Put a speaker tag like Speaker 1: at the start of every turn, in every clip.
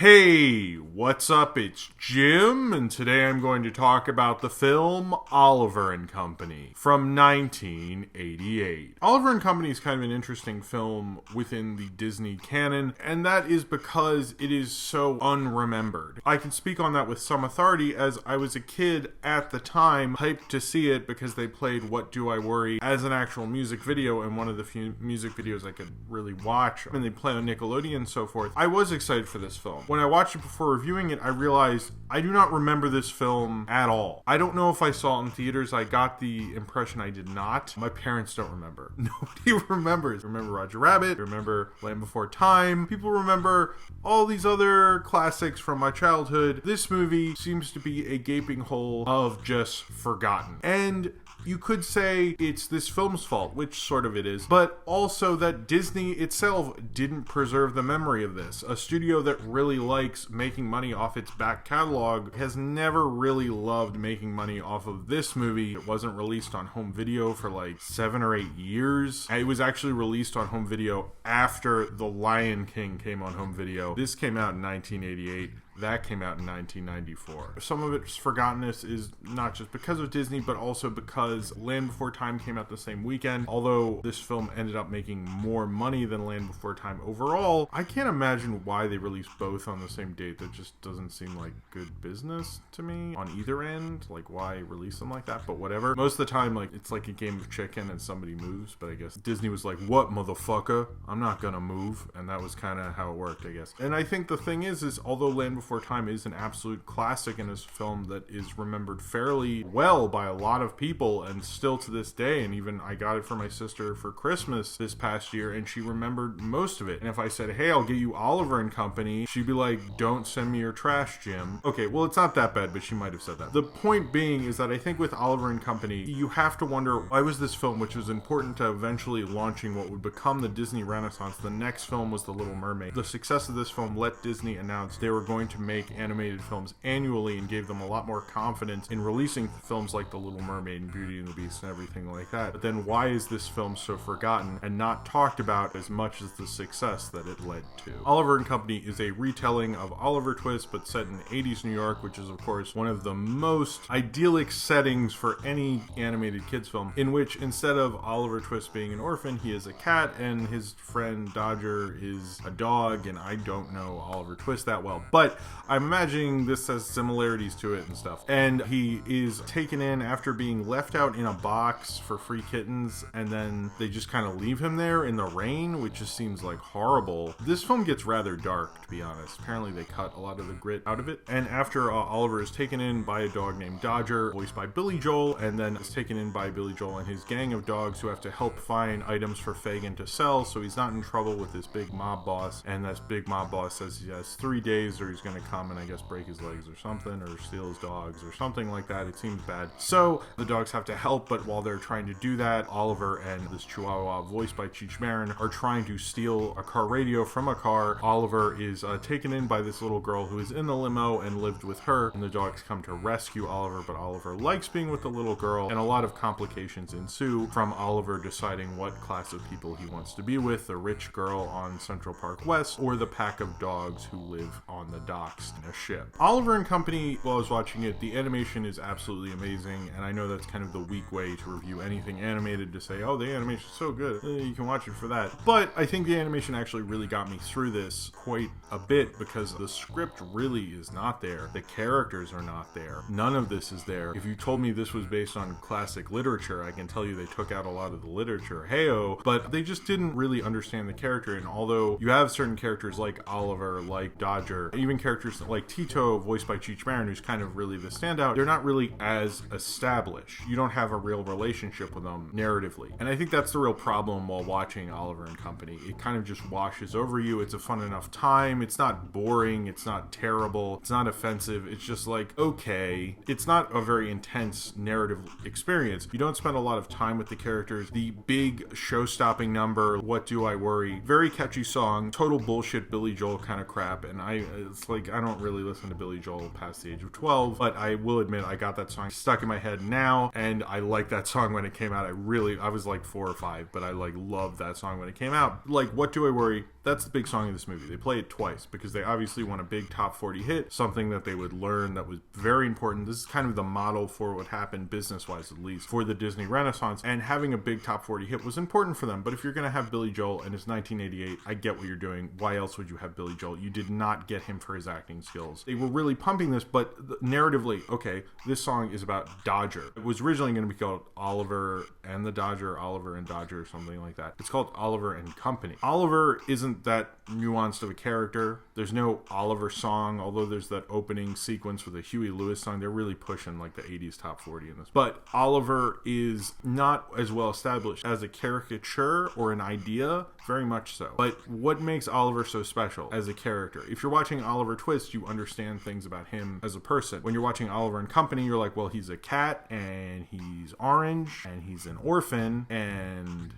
Speaker 1: Hey, what's up? It's Jim, and today I'm going to talk about the film Oliver and Company from 1988. Oliver and Company is kind of an interesting film within the Disney canon, and that is because it is so unremembered. I can speak on that with some authority as I was a kid at the time, hyped to see it because they played What Do I Worry as an actual music video, and one of the few music videos I could really watch, and they play on Nickelodeon and so forth. I was excited for this film. When I watched it before reviewing it, I realized I do not remember this film at all. I don't know if I saw it in theaters. I got the impression I did not. My parents don't remember. Nobody remembers. Remember Roger Rabbit. Remember Land Before Time. People remember all these other classics from my childhood. This movie seems to be a gaping hole of just forgotten. And you could say it's this film's fault, which sort of it is, but also that Disney itself didn't preserve the memory of this. A studio that really likes making money off its back catalog has never really loved making money off of this movie. It wasn't released on home video for like 7 or 8 years. It was actually released on home video after The Lion King came on home video. This came out in 1988. That came out in 1994. Some of its forgottenness is not just because of Disney, but also because Land Before Time came out the same weekend. Although this film ended up making more money than Land Before Time overall, I can't imagine why they released both on the same date. That just doesn't seem like good business to me on either end. Like, why release them like that? But whatever. Most of the time, like, it's like a game of chicken and somebody moves, but I guess Disney was like, what, motherfucker? I'm not gonna move. And that was kind of how it worked, I guess. And I think the thing is although Land Before Time is an absolute classic and is a film that is remembered fairly well by a lot of people and still to this day, and even I got it for my sister for Christmas this past year and she remembered most of it. And if I said, hey, I'll get you Oliver and Company, she'd be like, don't send me your trash, Jim. Okay, well, it's not that bad, but she might have said that. The point being is that I think with Oliver and Company, you have to wonder, why was this film, which was important to eventually launching what would become the Disney Renaissance, the next film was The Little Mermaid. The success of this film let Disney announce they were going to make animated films annually and gave them a lot more confidence in releasing films like The Little Mermaid and Beauty and the Beast and everything like that. But then why is this film so forgotten and not talked about as much as the success that it led to? Oliver and Company is a retelling of Oliver Twist, but set in 80s New York, which is of course one of the most idyllic settings for any animated kids film, in which instead of Oliver Twist being an orphan, he is a cat and his friend Dodger is a dog, and I don't know Oliver Twist that well, but I'm imagining this has similarities to it and stuff. And he is taken in after being left out in a box for free kittens, and then they just kind of leave him there in the rain, which just seems like horrible. This film gets rather dark, to be honest. Apparently they cut a lot of the grit out of it. And after Oliver is taken in by a dog named Dodger, voiced by Billy Joel, and then is taken in by Billy Joel and his gang of dogs who have to help find items for Fagin to sell, so he's not in trouble with this big mob boss. And this big mob boss says he has 3 days or he's going to come and I guess break his legs or something, or steal his dogs or something like that. It seems bad. So the dogs have to help, but while they're trying to do that, Oliver and this Chihuahua voiced by Cheech Marin are trying to steal a car radio from a car. Oliver is taken in by this little girl who is in the limo and lived with her, and the dogs come to rescue Oliver, but Oliver likes being with the little girl, and a lot of complications ensue from Oliver deciding what class of people he wants to be with, the rich girl on Central Park West or the pack of dogs who live on the docks in a ship. Oliver and Company, while I was watching it, the animation is absolutely amazing, and I know that's kind of the weak way to review anything animated, to say, oh, the animation's so good, you can watch it for that. But I think the animation actually really got me through this quite a bit, because the script really is not there. The characters are not there. None of this is there. If you told me this was based on classic literature, I can tell you they took out a lot of the literature, heyo, but they just didn't really understand the character. And although you have certain characters like Oliver, like Dodger, even characters like Tito, voiced by Cheech Marin, who's kind of really the standout, they're not really as established. You don't have a real relationship with them narratively. And I think that's the real problem while watching Oliver and Company. It kind of just washes over you. It's a fun enough time. It's not boring. It's not terrible. It's not offensive. It's just like, okay. It's not a very intense narrative experience. You don't spend a lot of time with the characters. The big show-stopping number, What Do I Worry? Very catchy song. Total bullshit Billy Joel kind of crap. And it's like, I don't really listen to Billy Joel past the age of 12, but I will admit I got that song stuck in my head now, and I like that song when it came out. I was like 4 or 5, but I like loved that song when it came out. Like, What Do I Worry? That's the big song of this movie. They play it twice because they obviously want a big top 40 hit, something that they would learn that was very important. This is kind of the model for what happened business-wise, at least, for the Disney Renaissance. And having a big top 40 hit was important for them. But if you're going to have Billy Joel and it's 1988, I get what you're doing. Why else would you have Billy Joel? You did not get him for his acting skills. They were really pumping this, but narratively, okay, this song is about Dodger. It was originally going to be called Oliver and the Dodger, Oliver and Dodger, or something like that. It's called Oliver and Company. Oliver isn't that nuanced of a character. There's no Oliver song, although there's that opening sequence with a Huey Lewis song. They're really pushing like the 80s top 40 in this. But Oliver is not as well established as a caricature or an idea, very much so. But what makes Oliver so special as a character? If you're watching Oliver Twist, you understand things about him as a person. When you're watching Oliver and Company, you're like, well, he's a cat and he's orange and he's an orphan and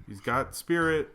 Speaker 1: he's got spirit.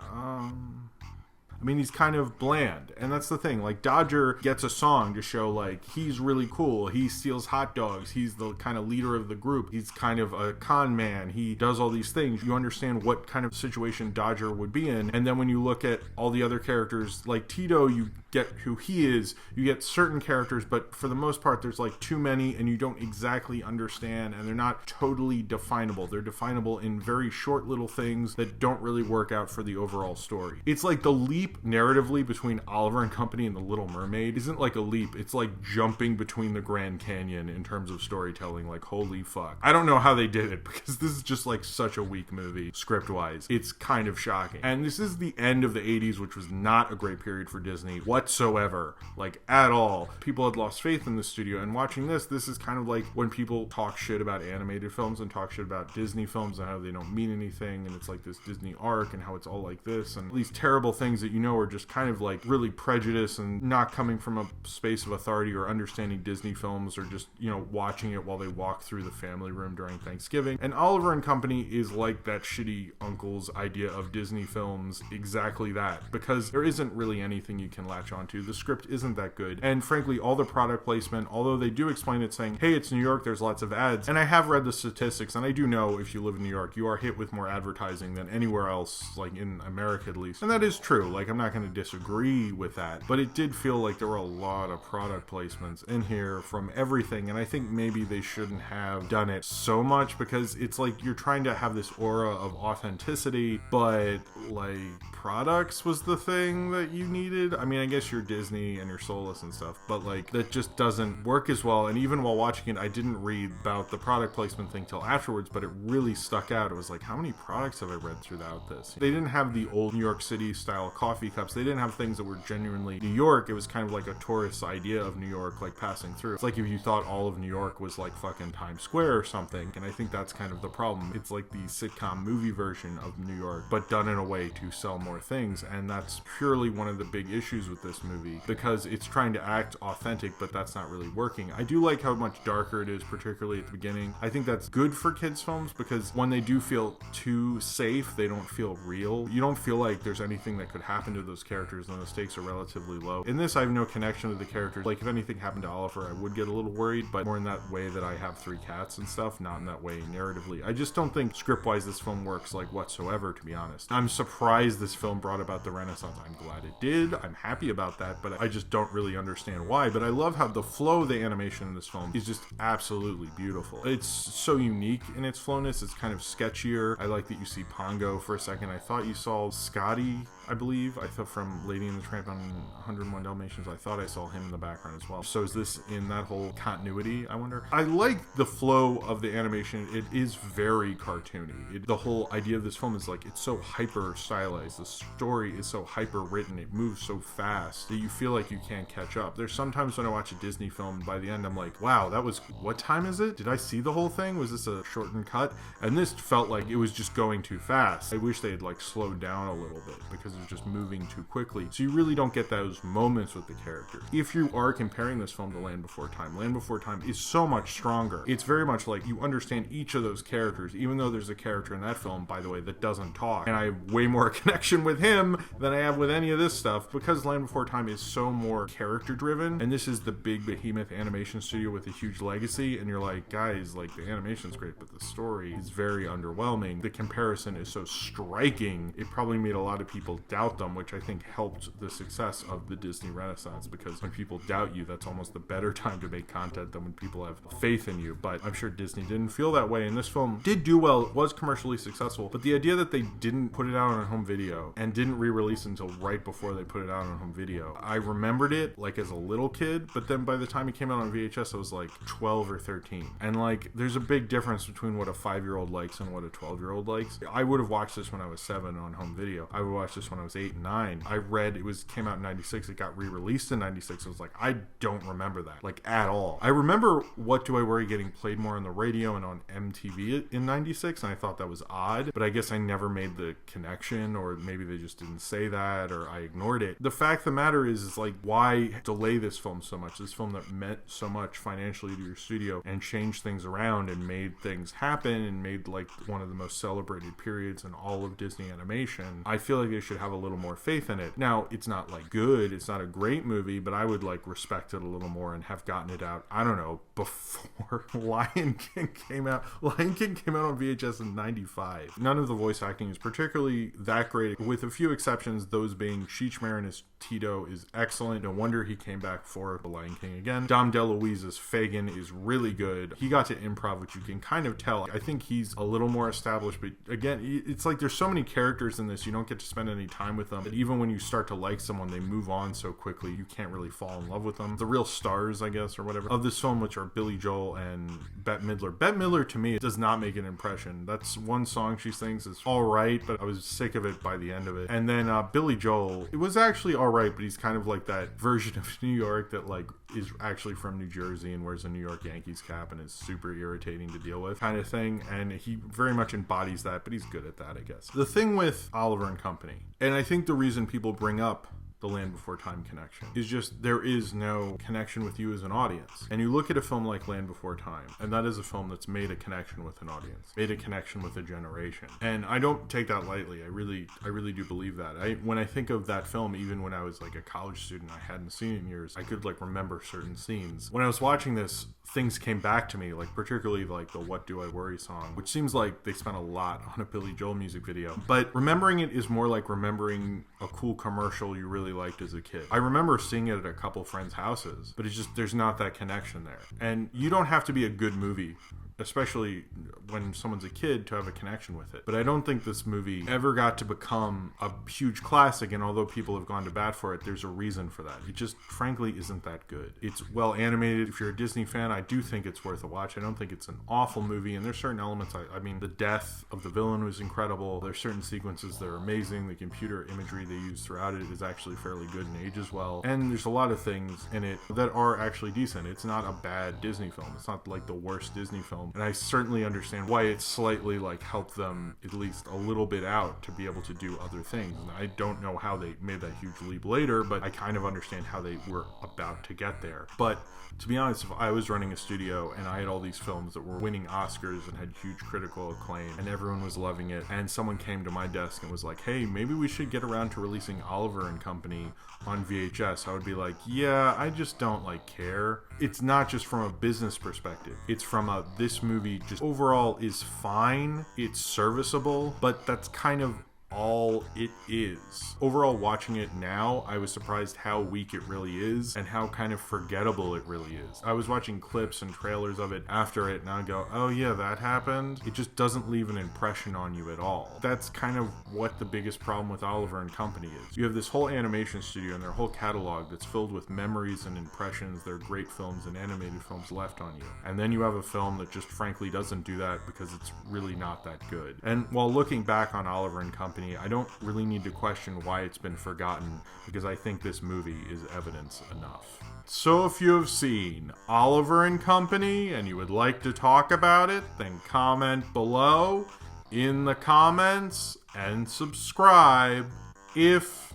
Speaker 1: I mean, he's kind of bland. And that's the thing. Like, Dodger gets a song to show, like, he's really cool. He steals hot dogs. He's the kind of leader of the group. He's kind of a con man. He does all these things. You understand what kind of situation Dodger would be in. And then when you look at all the other characters, like Tito, you get who he is. You get certain characters, but for the most part, there's, like, too many, and you don't exactly understand, and they're not totally definable. They're definable in very short little things that don't really work out for the overall story. It's like the leap narratively between Oliver and Company and The Little Mermaid isn't like a leap. It's like jumping between the Grand Canyon in terms of storytelling. Like, holy fuck. I don't know how they did it because this is just like such a weak movie script-wise. It's kind of shocking. And this is the end of the 80s, which was not a great period for Disney whatsoever. Like, at all. People had lost faith in the studio, and watching this is kind of like when people talk shit about animated films and talk shit about Disney films and how they don't mean anything, and it's like this Disney arc and how it's all like this, and these terrible things that you know are just kind of like really prejudiced and not coming from a space of authority or understanding Disney films, or just, you know, watching it while they walk through the family room during Thanksgiving. And Oliver and Company is like that shitty uncle's idea of Disney films, exactly that, because there isn't really anything you can latch onto. The script isn't that good, and frankly, all the product placement, although they do explain it saying, hey, it's New York, there's lots of ads, and I have read the statistics, and I do know if you live in New York, you are hit with more advertising than anywhere else, like in America at least, and that is true. Like, I'm not going to disagree with that, but it did feel like there were a lot of product placements in here from everything, and I think maybe they shouldn't have done it so much, because it's like you're trying to have this aura of authenticity, but like products was the thing that you needed. I mean, I guess you're Disney and you're soulless and stuff, but like that just doesn't work as well. And even while watching it, I didn't read about the product placement thing till afterwards, but it really stuck out. It was like, how many products have I read throughout this? They didn't have the old New York City style coffee cups. They didn't have things that were genuinely New York. It was kind of like a tourist idea of New York, like passing through. It's like if you thought all of New York was like fucking Times Square or something, and I think that's kind of the problem. It's like the sitcom movie version of New York, but done in a way to sell more things, and that's purely one of the big issues with this movie, because it's trying to act authentic, but that's not really working. I do like how much darker it is, particularly at the beginning. I think that's good for kids' films, because when they do feel too safe, they don't feel real. You don't feel like there's anything that could happen to those characters, and the stakes are relatively low. In this, I have no connection to the characters. Like, if anything happened to Oliver, I would get a little worried, but more in that way that I have 3 cats and stuff, not in that way narratively. I just don't think script-wise this film works like whatsoever, to be honest. I'm surprised this film brought about the Renaissance. I'm glad it did. I'm happy about that, but I just don't really understand why. But I love how the flow of the animation in this film is just absolutely beautiful. It's so unique in its flowness. It's kind of sketchier. I like that you see Pongo for a second. I thought you saw Scotty, I believe. I thought from Lady and the Tramp on 101 Dalmatians, I thought I saw him in the background as well. So is this in that whole continuity, I wonder? I like the flow of the animation. It is very cartoony. The whole idea of this film is like, it's so hyper stylized. The story is so hyper written. It moves so fast that you feel like you can't catch up. There's sometimes when I watch a Disney film, by the end I'm like, wow, that was, what time is it? Did I see the whole thing? Was this a shortened cut? And this felt like it was just going too fast. I wish they had like slowed down a little bit, because is just moving too quickly. So you really don't get those moments with the characters. If you are comparing this film to Land Before Time, Land Before Time is so much stronger. It's very much like you understand each of those characters, even though there's a character in that film, by the way, that doesn't talk. And I have way more connection with him than I have with any of this stuff, because Land Before Time is so more character driven. And this is the big behemoth animation studio with a huge legacy. And you're like, guys, like, the animation's great, but the story is very underwhelming. The comparison is so striking, it probably made a lot of people doubt them, which I think helped the success of the Disney Renaissance, because when people doubt you, that's almost the better time to make content than when people have faith in you. But I'm sure Disney didn't feel that way, and this film did do well, was commercially successful, but the idea that they didn't put it out on home video and didn't re-release until right before they put it out on home video, I remembered it like as a little kid, but then by the time it came out on VHS I was like 12 or 13, and like there's a big difference between what a 5-year-old likes and what a 12-year-old likes. I would have watched this when I was 7 on home video. I would watch this when I was 8 and 9. I read came out in 96, it got re-released in 96. I was like, I don't remember that, like, at all. I remember What Do I Worry getting played more on the radio and on MTV in 96, and I thought that was odd, but I guess I never made the connection, or maybe they just didn't say that, or I ignored it. The fact of the matter is like, why delay this film so much? This film that meant so much financially to your studio and changed things around and made things happen and made like one of the most celebrated periods in all of Disney animation. I feel like they should have a little more faith in it. Now, it's not like good, it's not a great movie, but I would like respect it a little more and have gotten it out, I don't know, before Lion King came out. Lion King came out on VHS in 95. None of the voice acting is particularly that great, with a few exceptions, those being Cheech Marin as Tito is excellent. No wonder he came back for The Lion King again. Dom DeLuise as Fagin is really good. He got to improv, which you can kind of tell. I think he's a little more established, but again, it's like there's so many characters in this, you don't get to spend any time with them. But even when you start to like someone, they move on so quickly, you can't really fall in love with them. The real stars, I guess, or whatever, of this film, which are Billy Joel and Bette Midler. Bette Midler, to me, does not make an impression. That's one song she sings is all right, but I was sick of it by the end of it. And then Billy Joel, it was actually all right, but he's kind of like that version of New York that like is actually from New Jersey and wears a New York Yankees cap and is super irritating to deal with kind of thing. And he very much embodies that, but he's good at that, I guess. The thing with Oliver and Company, and I think the reason people bring up the Land Before Time connection is just there is no connection with you as an audience. And you look at a film like Land Before Time, and that is a film that's made a connection with an audience, made a connection with a generation. And I don't take that lightly. I really do believe that. When I think of that film, even when I was like a college student, I hadn't seen it in years, I could like remember certain scenes. When I was watching this, things came back to me, like particularly like the What Do I Worry song, which seems like they spent a lot on a Billy Joel music video. But remembering it is more like remembering a cool commercial you really liked as a kid. I remember seeing it at a couple friends' houses, but it's just, there's not that connection there. And you don't have to be a good movie, especially when someone's a kid, to have a connection with it. But I don't think this movie ever got to become a huge classic, and although people have gone to bat for it, there's a reason for that. It just frankly isn't that good. It's well animated. If you're a Disney fan, I do think it's worth a watch. I don't think it's an awful movie, and there's certain elements, I mean, the death of the villain was incredible. There's certain sequences that are amazing. The computer imagery they use throughout it is actually fairly good and ages well. And there's a lot of things in it that are actually decent. It's not a bad Disney film. It's not like the worst Disney film. And I certainly understand why it slightly like helped them at least a little bit out to be able to do other things. And I don't know how they made that huge leap later, but I kind of understand how they were about to get there. But to be honest, if I was running a studio and I had all these films that were winning Oscars and had huge critical acclaim and everyone was loving it, and someone came to my desk and was like, hey, maybe we should get around to releasing Oliver and Company on VHS, I would be like, yeah, I just don't like care. It's not just from a business perspective. It's from a, this movie just overall is fine. It's serviceable, but that's kind of all it is. Overall, watching it now, I was surprised how weak it really is and how kind of forgettable it really is. I was watching clips and trailers of it after it and I go, oh yeah, that happened. It just doesn't leave an impression on you at all. That's kind of what the biggest problem with Oliver and Company is. You have this whole animation studio and their whole catalog that's filled with memories and impressions. They're great films and animated films left on you. And then you have a film that just frankly doesn't do that because it's really not that good. And while looking back on Oliver and Company, I don't really need to question why it's been forgotten because I think this movie is evidence enough. So if you have seen Oliver and Company and you would like to talk about it, then comment below in the comments and subscribe. if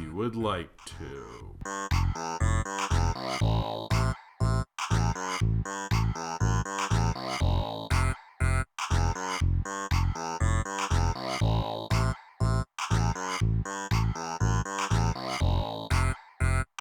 Speaker 1: you would like to.